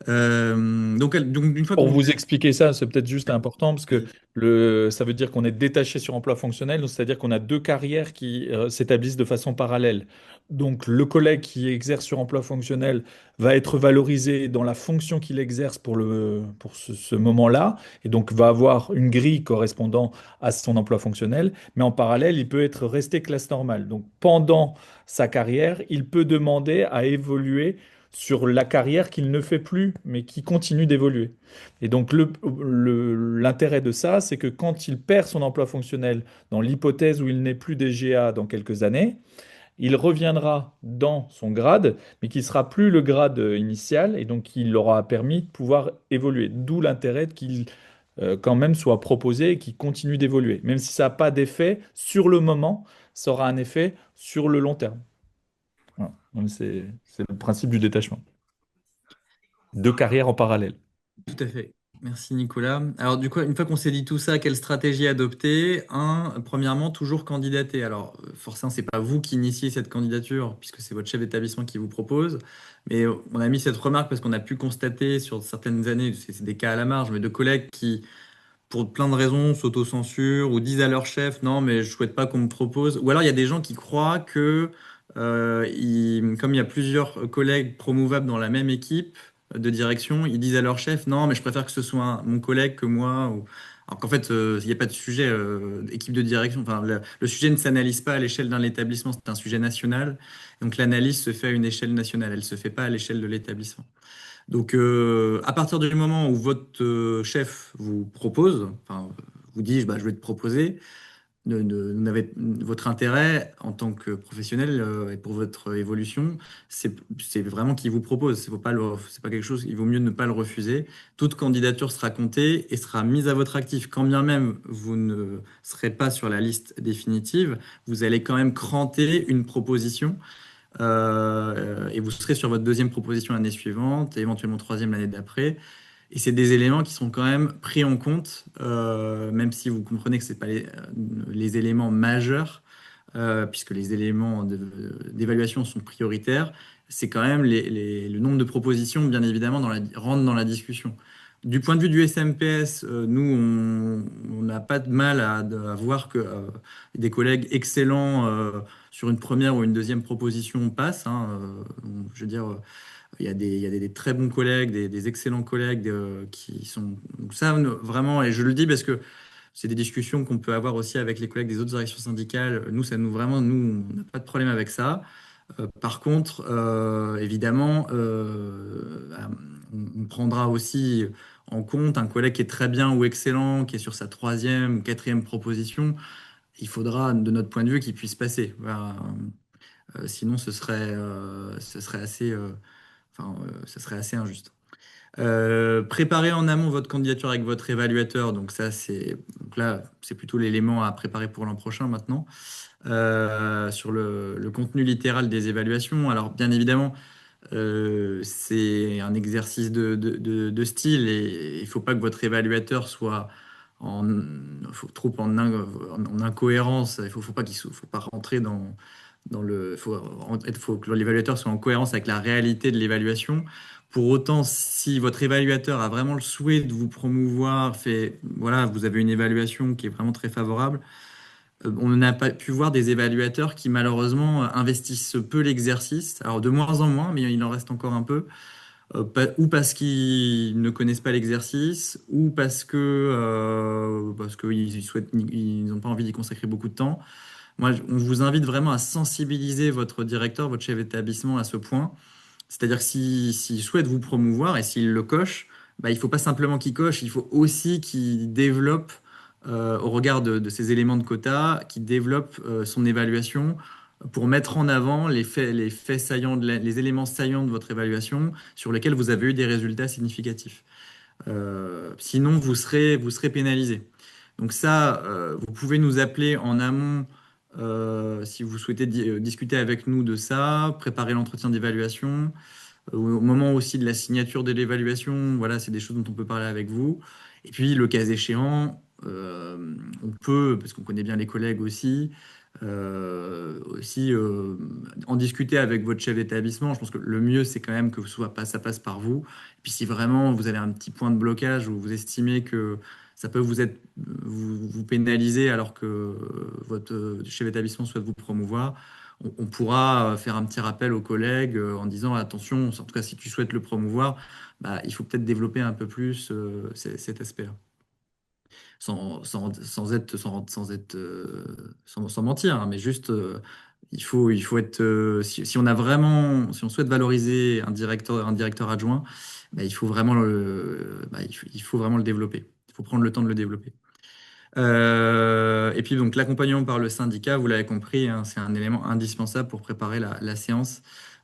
Donc une fois Pour qu'on... vous expliquer ça, c'est peut-être juste important parce que Vas-y. ça veut dire qu'on est détaché sur emploi fonctionnel, donc c'est-à-dire qu'on a deux carrières qui s'établissent de façon parallèle. Donc le collègue qui exerce sur emploi fonctionnel va être valorisé dans la fonction qu'il exerce pour ce moment-là, et donc va avoir une grille correspondant à son emploi fonctionnel, mais en parallèle, il peut être resté classe normale. Donc pendant sa carrière, il peut demander à évoluer sur la carrière qu'il ne fait plus, mais qui continue d'évoluer. Et donc l'intérêt de ça, c'est que quand il perd son emploi fonctionnel, dans l'hypothèse où il n'est plus DGA dans quelques années, il reviendra dans son grade, mais qui ne sera plus le grade initial, et donc il aura permis de pouvoir évoluer. D'où l'intérêt qu'il quand même soit proposé et qu'il continue d'évoluer. Même si ça n'a pas d'effet sur le moment, ça aura un effet sur le long terme. Voilà. Donc c'est le principe du détachement. Deux carrières en parallèle. Tout à fait. Merci Nicolas. Alors du coup, une fois qu'on s'est dit tout ça, quelle stratégie adopter? Premièrement, toujours candidater. Alors forcément, c'est pas vous qui initiez cette candidature, puisque c'est votre chef d'établissement qui vous propose. Mais on a mis cette remarque parce qu'on a pu constater sur certaines années, c'est des cas à la marge, mais de collègues qui pour plein de raisons, s'autocensurent ou disent à leur chef, non, mais je souhaite pas qu'on me propose. Ou alors il y a des gens qui croient que, comme il y a plusieurs collègues promouvables dans la même équipe de direction, ils disent à leur chef, non, mais je préfère que ce soit mon collègue que moi. Alors qu'en fait, il n'y a pas de sujet équipe de direction. Enfin, le sujet ne s'analyse pas à l'échelle d'un établissement, c'est un sujet national. Donc l'analyse se fait à une échelle nationale, elle se fait pas à l'échelle de l'établissement. Donc, à partir du moment où votre chef vous propose, enfin, vous dit, bah, je vais te proposer, votre intérêt en tant que professionnel et pour votre évolution, c'est vraiment qu'il vous propose. C'est pas quelque chose, il vaut mieux ne pas le refuser. Toute candidature sera comptée et sera mise à votre actif. Quand bien même vous ne serez pas sur la liste définitive, vous allez quand même cranter une proposition et vous serez sur votre deuxième proposition l'année suivante et éventuellement troisième l'année d'après. Et c'est des éléments qui sont quand même pris en compte, même si vous comprenez que ce pas les éléments majeurs, puisque les éléments d'évaluation sont prioritaires. C'est quand même le nombre de propositions, bien évidemment, rentre dans la discussion. Du point de vue du SMPS, nous, on n'a pas de mal à voir que des collègues excellents sur une première ou une deuxième proposition passent, hein. Je veux dire, il y a des très bons collègues, des excellents collègues qui sont donc ça vraiment, et je le dis parce que c'est des discussions qu'on peut avoir aussi avec les collègues des autres directions syndicales. Nous, ça nous vraiment, nous, on n'a pas de problème avec ça. Par contre, évidemment, on prendra aussi en compte un collègue qui est très bien ou excellent, qui est sur sa troisième ou quatrième proposition. Il faudra, de notre point de vue, qu'il puisse passer. Voilà. Sinon, ce serait assez, enfin, ça serait assez injuste. Préparer en amont votre candidature avec votre évaluateur, donc ça donc là c'est plutôt l'élément à préparer pour l'an prochain maintenant. Sur le contenu littéral des évaluations. Alors bien évidemment, c'est un exercice de style et il faut pas que votre évaluateur soit en, trop en incohérence. Faut pas faut pas rentrer faut que l'évaluateur soit en cohérence avec la réalité de l'évaluation. Pour autant, si votre évaluateur a vraiment le souhait de vous promouvoir, voilà, vous avez une évaluation qui est vraiment très favorable, on n'a pas pu voir des évaluateurs qui malheureusement investissent peu l'exercice, alors de moins en moins, mais il en reste encore un peu, ou parce qu'ils ne connaissent pas l'exercice, ou parce qu'ils ils n'ont pas envie d'y consacrer beaucoup de temps. Moi, on vous invite vraiment à sensibiliser votre directeur, votre chef d'établissement à ce point. C'est-à-dire que s'il souhaite vous promouvoir et s'il le coche, bah, il ne faut pas simplement qu'il coche, il faut aussi qu'il développe, au regard de ces éléments de quota, qu'il développe son évaluation pour mettre en avant les faits saillants, les éléments saillants de votre évaluation sur lesquels vous avez eu des résultats significatifs. Sinon, vous serez pénalisé. Donc ça, vous pouvez nous appeler en amont si vous souhaitez discuter avec nous de ça, préparer l'entretien d'évaluation. Au moment aussi de la signature de l'évaluation, voilà, c'est des choses dont on peut parler avec vous. Et puis, le cas échéant, on peut, parce qu'on connaît bien les collègues aussi en discuter avec votre chef d'établissement. Je pense que le mieux, c'est quand même que ça passe par vous. Et puis, si vraiment vous avez un petit point de blocage ou vous estimez que ça peut vous pénaliser alors que votre chef d'établissement souhaite vous promouvoir, on pourra faire un petit rappel aux collègues en disant attention, en tout cas si tu souhaites le promouvoir, bah, il faut peut-être développer un peu plus cet aspect-là. Sans mentir, hein, mais juste il faut être si on a vraiment si on souhaite valoriser un directeur adjoint, bah, il faut vraiment le développer. Il faut prendre le temps de le développer. Et puis donc l'accompagnement par le syndicat, vous l'avez compris, hein, c'est un élément indispensable pour préparer la séance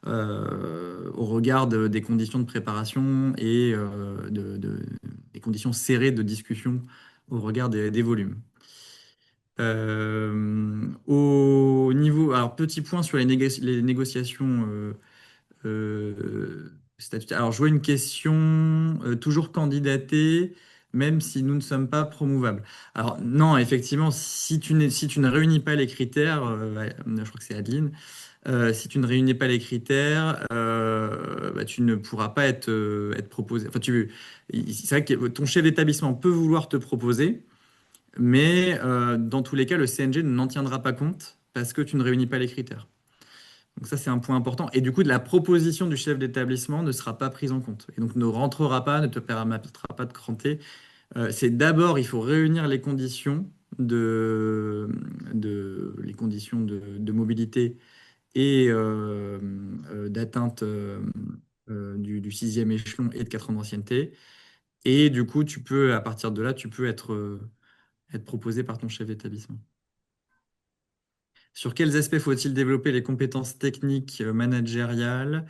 au regard des conditions de préparation et des conditions serrées de discussion au regard des volumes. Au niveau, alors petit point sur les négociations statutaire. Alors, je vois une question, toujours candidater, même si nous ne sommes pas promouvables. Alors, non, effectivement, si tu ne réunis pas les critères, ouais, je crois que c'est Adeline, si tu ne réunis pas les critères, bah, tu ne pourras pas être proposé. Enfin, c'est vrai que ton chef d'établissement peut vouloir te proposer, mais dans tous les cas, le CNG n'en tiendra pas compte parce que tu ne réunis pas les critères. Donc ça, c'est un point important. Et du coup, la proposition du chef d'établissement ne sera pas prise en compte. Et donc ne rentrera pas, ne te permettra pas de cranter. C'est d'abord, il faut réunir les conditions de mobilité et d'atteinte du sixième échelon et de 4 ans d'ancienneté. Et du coup, à partir de là, tu peux être proposé par ton chef d'établissement. Sur quels aspects faut-il développer les compétences techniques managériales?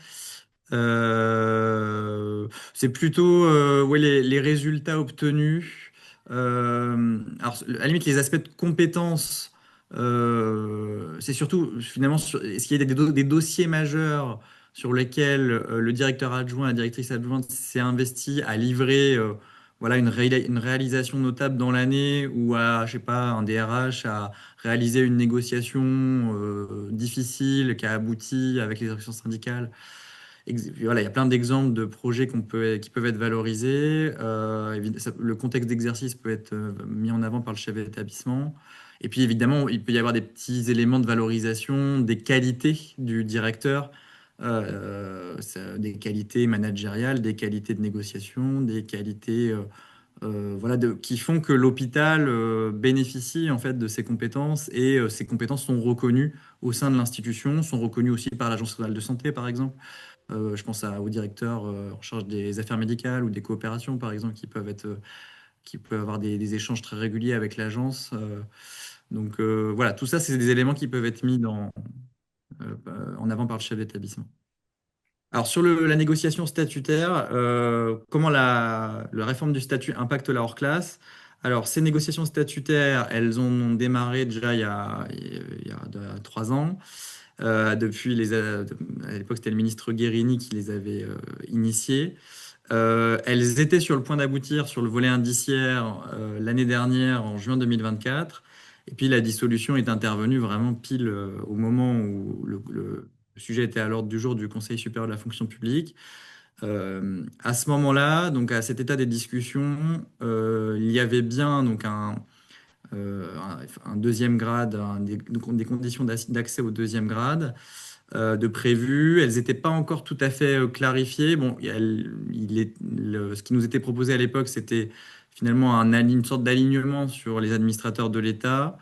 C'est plutôt ouais, les résultats obtenus. Alors, à la limite, les aspects de compétences, c'est surtout finalement est-ce qu'il y a des dossiers majeurs sur lesquels le directeur adjoint, la directrice adjointe s'est investi à livrer voilà, une réalisation notable dans l'année ou à, je sais pas, un DRH à réaliser une négociation difficile qui a abouti avec les organisations syndicales. Voilà, il y a plein d'exemples de projets qui peuvent être valorisés. Le contexte d'exercice peut être mis en avant par le chef d'établissement. Et puis évidemment, il peut y avoir des petits éléments de valorisation des qualités du directeur, des qualités managériales, des qualités de négociation, des qualités voilà, qui font que l'hôpital bénéficie en fait de ces compétences et ces compétences sont reconnues au sein de l'institution, sont reconnues aussi par l'Agence nationale de santé, par exemple. Je pense au directeur en charge des affaires médicales ou des coopérations, par exemple, qui peuvent avoir des échanges très réguliers avec l'agence. Donc voilà, tout ça, c'est des éléments qui peuvent être mis en avant par le chef d'établissement. Alors sur la négociation statutaire, comment la réforme du statut impacte la hors-classe? Alors ces négociations statutaires, elles ont démarré déjà il y a 3 ans. À l'époque, c'était le ministre Guérini qui les avait initiées. Elles étaient sur le point d'aboutir sur le volet indiciaire l'année dernière, en juin 2024. Et puis la dissolution est intervenue vraiment pile au moment où le sujet était à l'ordre du jour du Conseil supérieur de la fonction publique. À ce moment-là, donc à cet état des discussions, il y avait bien donc un deuxième grade, des conditions d'accès au deuxième grade de prévues. Elles n'étaient pas encore tout à fait clarifiées. Bon, ce qui nous était proposé à l'époque, c'était finalement une sorte d'alignement sur les administrateurs de l'État.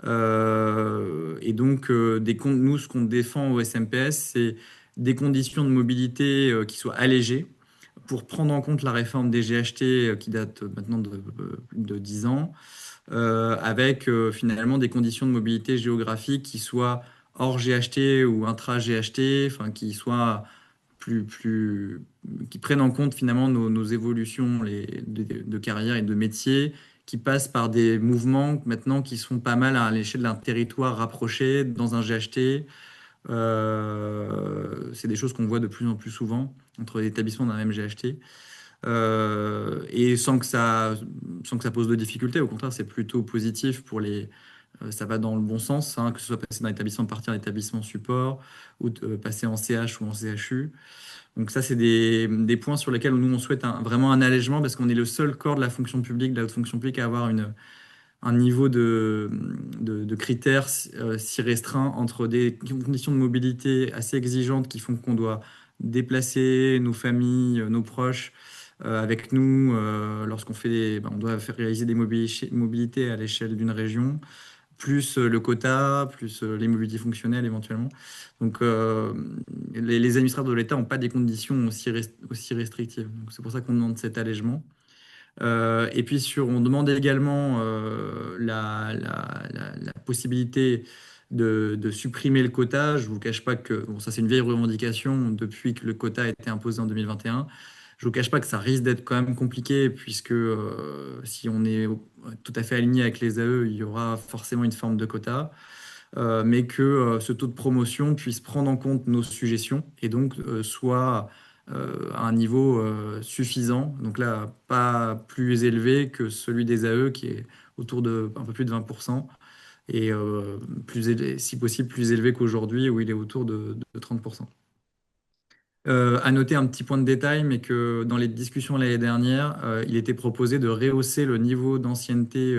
Et donc, nous, ce qu'on défend au SMPS, c'est des conditions de mobilité qui soient allégées pour prendre en compte la réforme des GHT qui date maintenant de 10 ans, avec finalement des conditions de mobilité géographique qui soient hors GHT ou intra-GHT, enfin plus, qui prennent en compte finalement nos évolutions de carrière et de métier, qui passent par des mouvements maintenant qui sont pas mal à l'échelle d'un territoire rapproché dans un GHT. C'est des choses qu'on voit de plus en plus souvent entre les établissements d'un même GHT. Et sans que ça pose de difficultés, au contraire, c'est plutôt positif ça va dans le bon sens, hein, que ce soit passer d'un établissement partir d'un établissement support ou passer en CH ou en CHU. Donc ça, c'est des points sur lesquels nous, on souhaite vraiment un allègement parce qu'on est le seul corps de la fonction publique, de la haute fonction publique à avoir un niveau de critères si restreint entre des conditions de mobilité assez exigeantes qui font qu'on doit déplacer nos familles, nos proches avec nous lorsqu'on on doit faire réaliser des mobilités à l'échelle d'une région, plus le quota, plus les mobilités fonctionnelles éventuellement. Donc les administrateurs de l'État n'ont pas des conditions aussi restrictives. Donc, c'est pour ça qu'on demande cet allègement. Et puis on demande également la possibilité de supprimer le quota. Je ne vous cache pas que bon, ça c'est une vieille revendication depuis que le quota a été imposé en 2021. Je ne vous cache pas que ça risque d'être quand même compliqué puisque si on est tout à fait aligné avec les AE, il y aura forcément une forme de quota. Mais que ce taux de promotion puisse prendre en compte nos suggestions et donc soit à un niveau suffisant. Donc là, pas plus élevé que celui des AE qui est autour de un peu plus de 20% et si possible plus élevé qu'aujourd'hui où il est autour de 30%. À noter un petit point de détail, mais que dans les discussions l'année dernière, il était proposé de rehausser le niveau d'ancienneté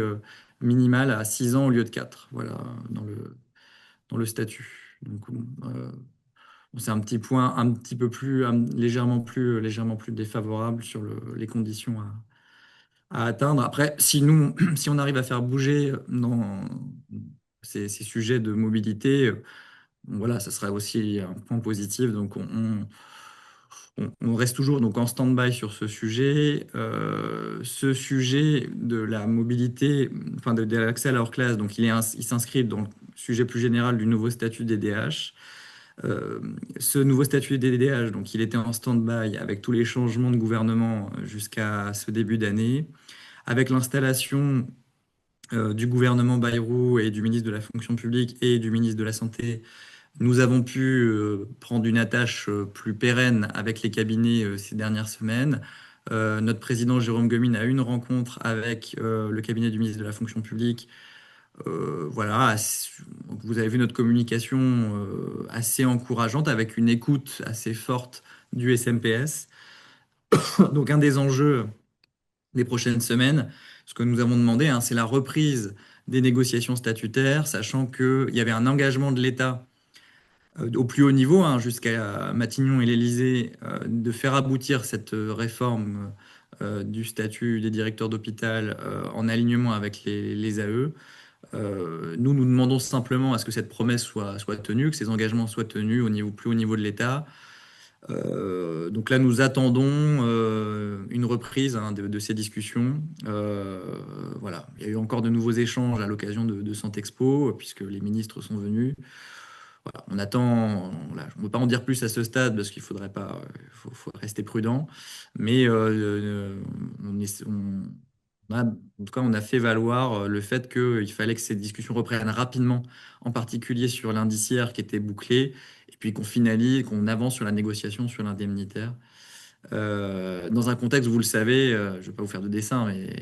minimale à 6 ans au lieu de 4. Voilà, dans le statut. Donc, c'est un petit point un petit peu plus, légèrement plus défavorable sur les conditions à atteindre. Après, si nous, si on arrive à faire bouger dans ces sujets de mobilité, voilà, ça serait aussi un point positif. Donc, on reste toujours donc en stand-by sur ce sujet. Ce sujet de la mobilité, enfin de l'accès à leur classe, donc il s'inscrit dans le sujet plus général du nouveau statut des DH. Euh, Ce nouveau statut des DDH, donc il était en stand-by avec tous les changements de gouvernement jusqu'à ce début d'année, avec l'installation du gouvernement Bayrou et du ministre de la fonction publique et du ministre de la Santé. Nous avons pu prendre une attache plus pérenne avec les cabinets ces dernières semaines. Notre président Jérôme Gomine a eu une rencontre avec le cabinet du ministre de la fonction publique. Voilà, donc vous avez vu notre communication assez encourageante avec une écoute assez forte du SMPS. Donc un des enjeux des prochaines semaines, ce que nous avons demandé, hein, c'est la reprise des négociations statutaires, sachant qu'il y avait un engagement de l'État au plus haut niveau, hein, jusqu'à Matignon et l'Élysée, de faire aboutir cette réforme du statut des directeurs d'hôpital en alignement avec les AE. Nous demandons simplement à ce que cette promesse soit tenue, que ces engagements soient tenus au niveau, plus haut niveau de l'État. Donc là, nous attendons une reprise hein, de ces discussions. Voilà. Il y a eu encore de nouveaux échanges à l'occasion de Santexpo, puisque les ministres sont venus. Voilà. On attend, voilà, on ne peut pas en dire plus à ce stade parce qu'il faudrait pas, faut rester prudent. Mais en tout cas, on a fait valoir le fait qu'il fallait que ces discussions reprennent rapidement, en particulier sur l'indiciaire qui était bouclé, et puis qu'on finalise, qu'on avance sur la négociation sur l'indemnitaire. Dans un contexte, vous le savez, je ne vais pas vous faire de dessin, mais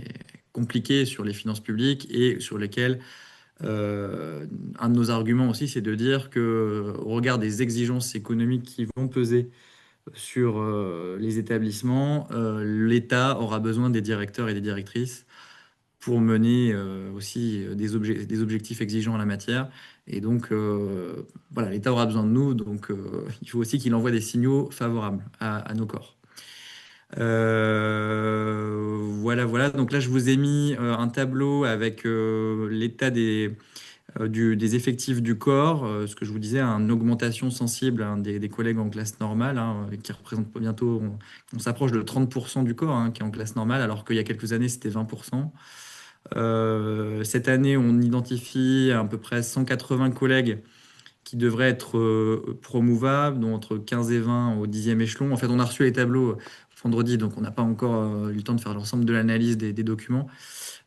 compliqué sur les finances publiques et sur lesquelles un de nos arguments aussi, c'est de dire que, au regard des exigences économiques qui vont peser sur les établissements, l'État aura besoin des directeurs et des directrices pour mener aussi des objectifs exigeants en la matière. Et donc, voilà, l'État aura besoin de nous, donc il faut aussi qu'il envoie des signaux favorables à nos corps. Voilà, voilà. Donc là, je vous ai mis un tableau avec l'état des effectifs du corps, ce que je vous disais, une augmentation sensible hein, des collègues en classe normale, hein, qui représente bientôt, on s'approche de 30% du corps hein, qui est en classe normale, alors qu'il y a quelques années, c'était 20%. Cette année, on identifie à peu près 180 collègues qui devraient être promouvables, dont entre 15 et 20 au 10e échelon. En fait, on a reçu les tableaux vendredi, donc on n'a pas encore eu le temps de faire l'ensemble de l'analyse des documents.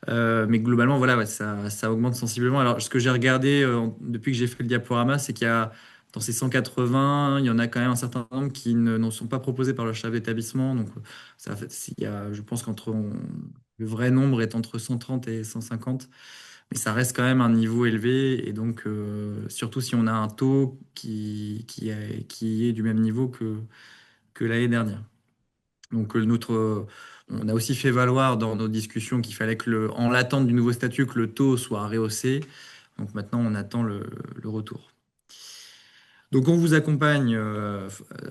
Mais globalement, voilà, ouais, ça augmente sensiblement. Alors, ce que j'ai regardé depuis que j'ai fait le diaporama, c'est qu'il y a, dans ces 180, il y en a quand même un certain nombre qui ne sont pas proposés par le chef d'établissement. Donc, ça, il y a, je pense le vrai nombre est entre 130 et 150. Mais ça reste quand même un niveau élevé. Et donc, surtout si on a un taux qui est du même niveau que l'année dernière. Donc, on a aussi fait valoir dans nos discussions qu'il fallait en l'attente du nouveau statut, que le taux soit rehaussé. Donc maintenant, on attend le retour. Donc on vous accompagne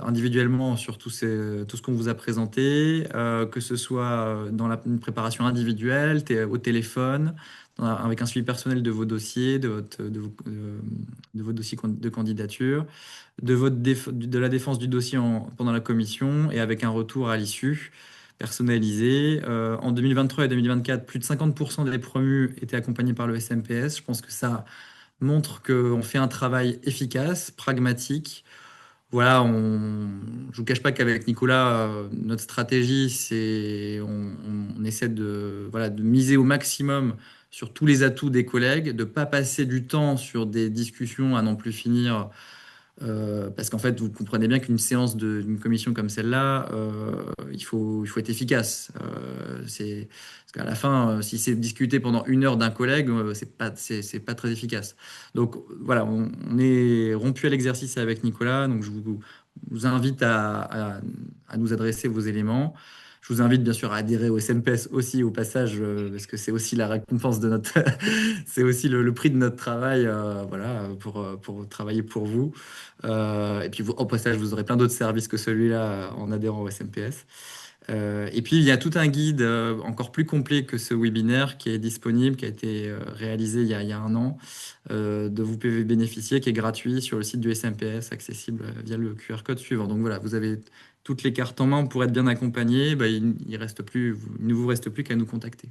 individuellement sur tout ce qu'on vous a présenté, que ce soit dans une préparation individuelle, au téléphone, avec un suivi personnel de vos dossiers, de vos dossiers de candidature, de la défense du dossier pendant la commission et avec un retour à l'issue personnalisé. En 2023 et 2024, plus de 50% des promus étaient accompagnés par le SMPS. Je pense que ça montre qu'on fait un travail efficace, pragmatique. Voilà, je ne vous cache pas qu'avec Nicolas, notre stratégie, c'est on essaie voilà, de miser au maximum sur tous les atouts des collègues, de ne pas passer du temps sur des discussions à n'en plus finir Parce qu'en fait, vous comprenez bien qu'une séance d'une commission comme celle-là, il faut être efficace. Parce qu'à la fin, si c'est discuté pendant 1 heure d'un collègue, c'est pas très efficace. Donc voilà, on est rompu à l'exercice avec Nicolas. Donc vous invite à nous adresser vos éléments. Je vous invite bien sûr à adhérer au SMPS aussi au passage, parce que c'est aussi la récompense de notre, c'est aussi le prix de notre travail, voilà, pour travailler pour vous. Et puis au passage, vous aurez plein d'autres services que celui-là en adhérant au SMPS. Et puis il y a tout un guide encore plus complet que ce webinaire qui est disponible, qui a été réalisé il y a 1 an, de vous pouvez bénéficier, qui est gratuit sur le site du SMPS, accessible via le QR code suivant. Donc voilà, vous avez toutes les cartes en main pour être bien accompagné. Bah, il ne vous reste plus qu'à nous contacter.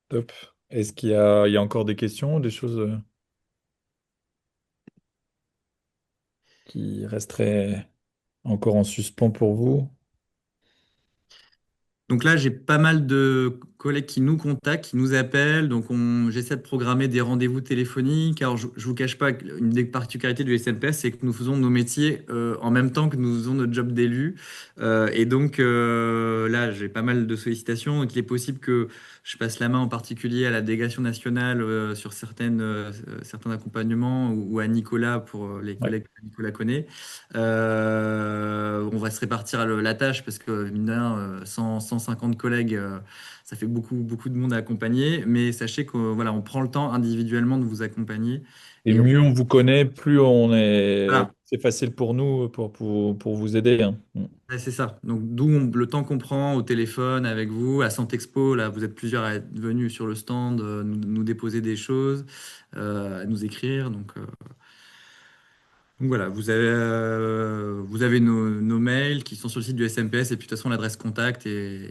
Top. Est-ce il y a encore des questions, des choses qui resteraient encore en suspens pour vous? Donc là, j'ai pas mal de collègues qui nous contactent, qui nous appellent. Donc j'essaie de programmer des rendez-vous téléphoniques. Alors je vous cache pas qu'une des particularités du SNPS, c'est que nous faisons nos métiers en même temps que nous faisons notre job d'élu. Et donc là, j'ai pas mal de sollicitations. Donc il est possible que je passe la main en particulier à la délégation nationale sur certains accompagnements ou à Nicolas pour les Ouais. collègues que Nicolas connaît. On va se répartir la tâche parce que, mine de rien, 150 collègues, ça fait beaucoup, beaucoup de monde à accompagner. Mais sachez que voilà, on prend le temps individuellement de vous accompagner. Et Et mieux on vous connaît, plus voilà, c'est facile pour nous pour vous aider, hein. ouais, c'est ça. Donc, d'où le temps qu'on prend au téléphone avec vous, à Sant'Expo, là, vous êtes plusieurs à être venus sur le stand, nous déposer des choses, à nous écrire. Donc voilà, vous avez nos mails qui sont sur le site du SMPS et puis de toute façon l'adresse contact et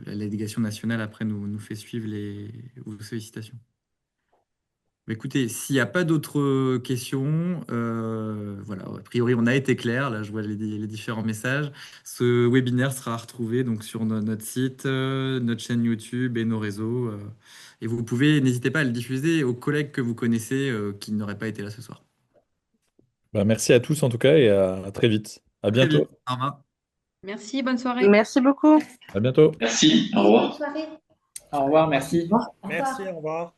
la délégation nationale après nous fait suivre vos sollicitations. Mais écoutez, s'il n'y a pas d'autres questions, voilà, a priori on a été clair, là je vois les différents messages. Ce webinaire sera retrouvé donc sur notre site, notre chaîne YouTube et nos réseaux. Et vous pouvez, n'hésitez pas à le diffuser aux collègues que vous connaissez qui n'auraient pas été là ce soir. Bah, merci à tous en tout cas et à très vite. À À très bientôt. vite. Au revoir. Merci, bonne soirée. Merci beaucoup. À bientôt. Merci, au revoir. Bonne soirée. Au revoir, merci. Au Merci, revoir. au revoir.